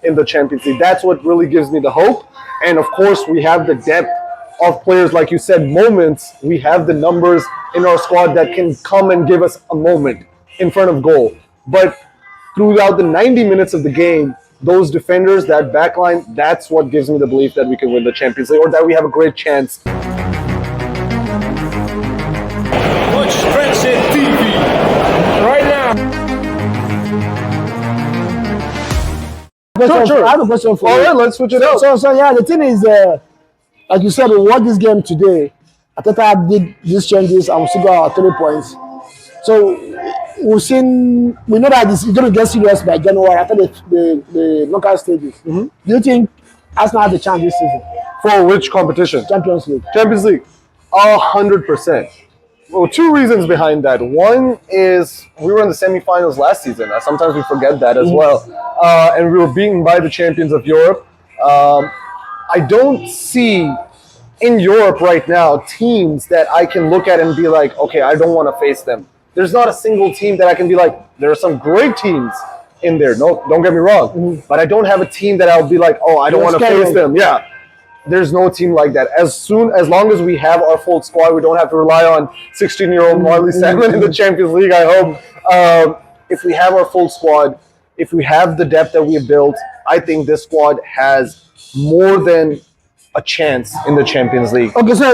in the Champions League. That's what really gives me the hope. And of course, we have the depth of players, like you said, moments. We have the numbers in our squad that can come and give us a moment in front of goal. But throughout the 90 minutes of the game, those defenders, that backline, that's what gives me the belief that we can win the Champions League or that we have a great chance. Watch Transcend TV right now. Sure. I have a question for you. All right, let's switch it out. So yeah, the thing is, like you said, we watched this game today. Ateta did these changes and we still got our 3 points. So we know that it's going to get serious by January after the knockout stages. Do you think Arsenal has a chance this season? For which competition? Champions League. Champions League. 100%. Well, two reasons behind that. One is we were in the semifinals last season. Sometimes we forget that as well. And we were beaten by the champions of Europe. I don't see in Europe right now teams that I can look at and be like, okay, I don't want to face them. There's not a single team that I can be like, there are some great teams in there. No, don't get me wrong. But I don't have a team that I'll be like, oh, I don't want to face them. Yeah. There's no team like that. As long as we have our full squad, we don't have to rely on 16-year-old Marley Salmon in the Champions League, I hope. If we have our full squad, if we have the depth that we have built, I think this squad has more than a chance in the Champions League. Okay, so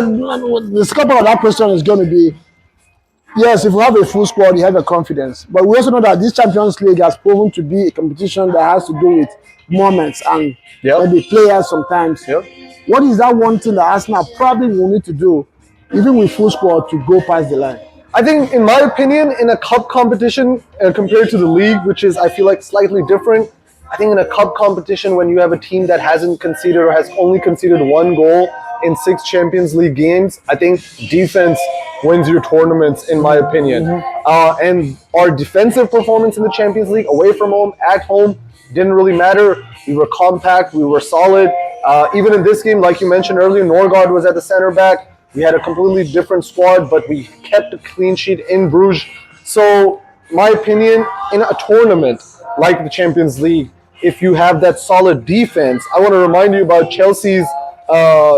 the scope of that question is going to be, yes, if we have a full squad, you have a confidence. But we also know that this Champions League has proven to be a competition that has to do with moments and maybe players sometimes. What is that one thing that Arsenal probably will need to do, even with full squad, to go past the line? I think, in my opinion, in a cup competition compared to the league, which is, I feel like, slightly different, I think in a cup competition, when you have a team that hasn't conceded or has only conceded 1 goal in 6 Champions League games, I think defense wins your tournaments, in my opinion. And our defensive performance in the Champions League, away from home, at home, didn't really matter. We were compact, we were solid. Even in this game, like you mentioned earlier, Norgard was at the center back. We had a completely different squad, but we kept a clean sheet in Bruges. So, my opinion, in a tournament like the Champions League, if you have that solid defense, I want to remind you about Chelsea's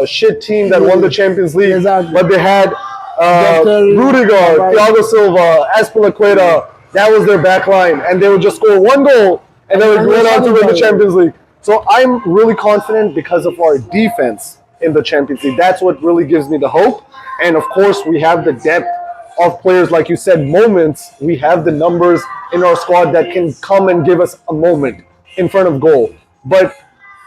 shit team that won the Champions League. But they had Rudiger, Thiago Silva, Azpilicueta. That was their back line. And they would just score 1 goal and then would win on to win the Champions League. So I'm really confident because of our defense in the Champions League. That's what really gives me the hope. And of course, we have the depth of players, like you said, moments. We have the numbers in our squad that can come and give us a moment in front of goal. But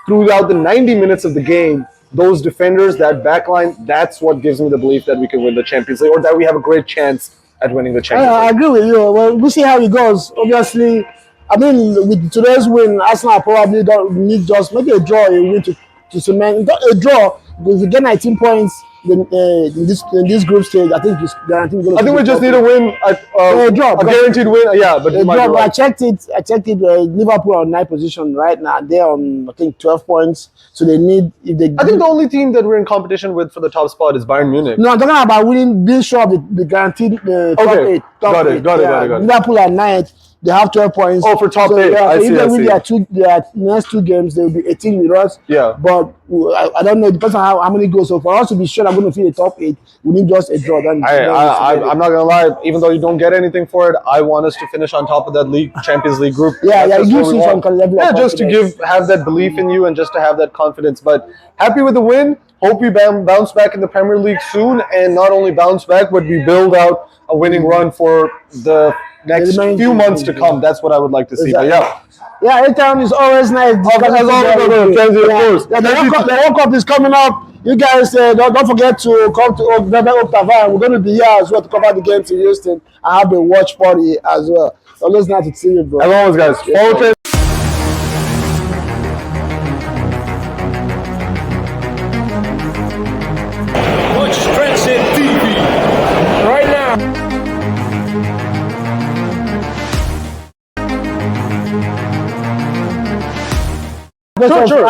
throughout the 90 minutes of the game, those defenders, that backline, that's what gives me the belief that we can win the Champions League or that we have a great chance at winning the Champions League. I agree with you. Well, we'll see how it goes. Obviously, I mean, with today's win, Arsenal probably don't need just maybe a draw, a win to cement. A draw, because we get 19 points in this group stage. I think it's guaranteed. I think we just need a win, a guaranteed win. Yeah, but right. I checked it. Liverpool are on 9th position right now. They're on, I think, 12 points. So they need, if they. I think the only team that we're in competition with for the top spot is Bayern Munich. No, I'm talking about winning, being sure of the guaranteed top 8. Got it. Liverpool are 9th. They have 12 points. Oh, for top 8. I see. If they win their next 2 games, they will be 18 with us. Yeah. But I don't know. It depends on how many goals. So for us to be sure I'm going to finish the top 8, we need just a draw. Then I'm not going to lie. Even though you don't get anything for it, I want us to finish on top of that league, Champions League group. Yeah, it gives you some level of just to have that belief in you and just to have that confidence. But happy with the win. Hope we bounce back in the Premier League soon. And not only bounce back, but we build out a winning run for the next few months to come. That's what I would like to see. Exactly. But yeah, A-Town is always nice. As always, the World Cup is coming up. You guys don't forget to come to Octavan. We're going to be here as well to cover the game to Houston. I have a watch party as well. Always nice to see you, bro. As always, guys. Follow Watch Transcend TV right now. Sure.